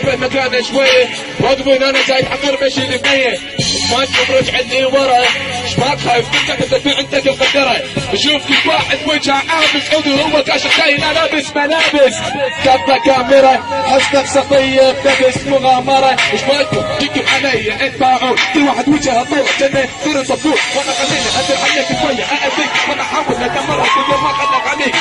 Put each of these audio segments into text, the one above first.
في مكانه شويه وقفوا انا جاي حقر مشي البنيه ما تشوف رجعتني ورا شباك خايف منك انت في عندك القدره شوف كل واحد وجهه عابس عودي وهو كاشف جاي لابس ملابس كفه كاميرا حسنك سطيه بتبس مغامره شباكم تكب علي انت باعون كل واحد وجهه طول جنه صير صفور وانا خليني ادر عليك شويه ااذيك وانا احاول ادمرك كل ما خلك عليك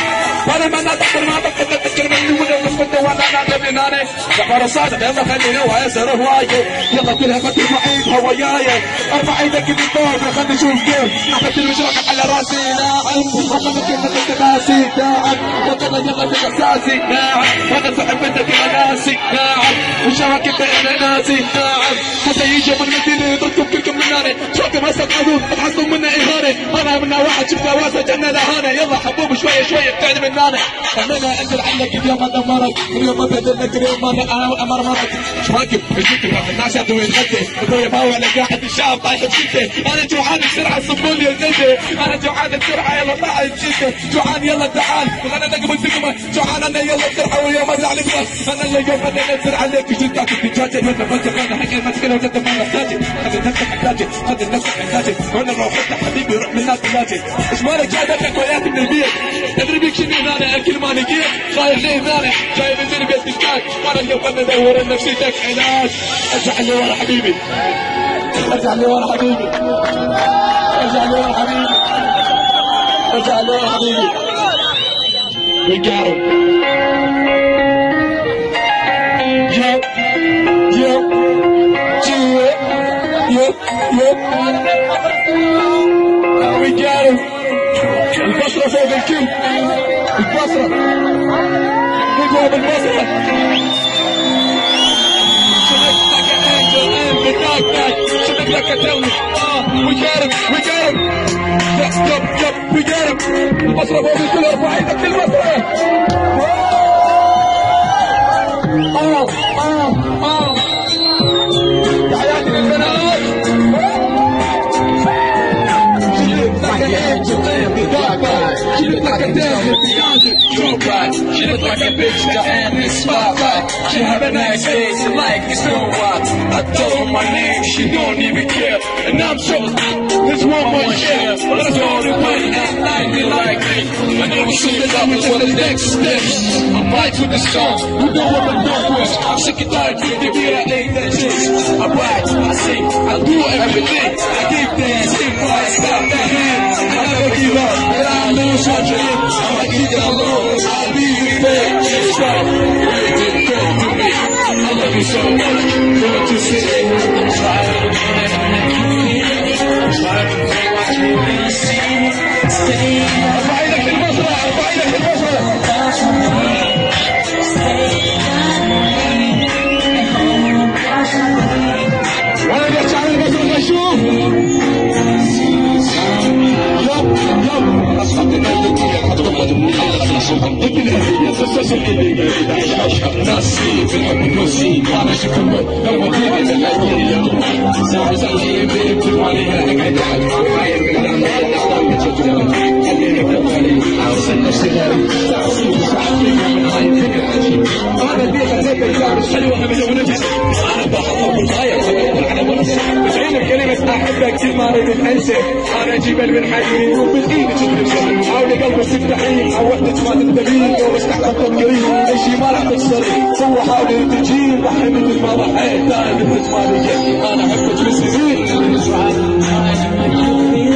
وانا ما نطق ما تذكر مني ولا نصبت وانا نادم اناني زعفر صادق يلا خليني ويسر هوايه يلا كلها فتر معيدها وياي ارفع ايدك من فوق خليني اشوف كيف نحبت المجرح على راسي ناعم وخلك كلمة تناسي ناعم وقال يلا باساسي ناعم وانا صاحب بنتك ناسي ناعم وشاك انت انا ناسي ناعم حتى يجي من مدينه يضربكم كلكم من ناري شوكم هسه تقعدون تحسون منا اهانه انا منا واحد شفنا واسه جنه لهانه يلا حبوب شويه شويه ابتعد من نانا خلينا انزل عنك اليوم انا مرض اليوم ما بدلك اليوم انا امرمطك شواكب الجيت الناس يبدو يتغدى ابويا باوع على قاعد الشعب طايح بشده انا جوعان بسرعه صبوا لي الزيته انا جوعان بسرعه يلا طلع الجيته جوعان يلا تعال وانا نقم الدقمه جوعان انا يلا بسرعه واليوم ازعل انا اليوم انا انزل عليك جلدك الدجاجه وانا بنتك انا حكي ما تكلم وانت ما محتاجه خذ نفسك محتاجه خذ نفسك محتاجه وانا لو حتى حبيبي روح من الناس ثلاجه ايش مالك جاي لك وياك من البيت تدري بيك شنو انا اكل ما لقيت صاير لي مانع جاي من درب الدكاك وانا اليوم انا ادور لنفسيتك علاج ارجع لي ورا حبيبي ارجع لي ورا حبيبي ارجع لي ورا حبيبي ارجع لي ورا حبيبي We got him. Yep, yep, yep, yep, yep. We got him. البصرة فوق الكل البصرة نجوم البصرة شبك لك الدولة we got him يب we got him البصرة فوق الكل ارفع ايدك للبصرة تحياتي للبنات She look like a damn Beyonce, true right. She look like a bitch that in the spotlight. She have a nice face, like it's no what. I told her my name, she don't even care. And I'm so there's one more share. Let's go to way and like me. I know we should get up until the next steps. I'm right with the song, you know what I'm doing. I'm sick and tired with the beat, I ain't that shit. I write, I sing, I do everything. I keep dancing, I stop that hand. I never give up, and I lose my dream. I'ma keep it alone, I'll be there. Stop, waiting to me. I love you so much, don't you see? I'm trying to make what you really see. Stay. أرفعينك للبصرة، أرفعينك للبصرة. وأنا بيحكي عن البصرة بشوف. ناسي في الحب نوسي وانا شكوى لو ودينا للعيد ساعة زي بيت المالية اقعد عاير من خليني بطلي اوصل نفسي غيري من هاي الفكرة انا البيت خليت الجارس حلوة من ونفس انا بخطر بالغاية على ونفس بتعين بكلمة احبك كل ما اريد انسى انا جبل من حيري وبالايد تدرس حاولي قلبك تفتحين عودتك ما تنتبهين لو استحقت تنقرين شي ما راح تخسرين سوى حاولي تجين ضحي مثل ما ضحيت لا مثل ما لقيت انا احبك من سنين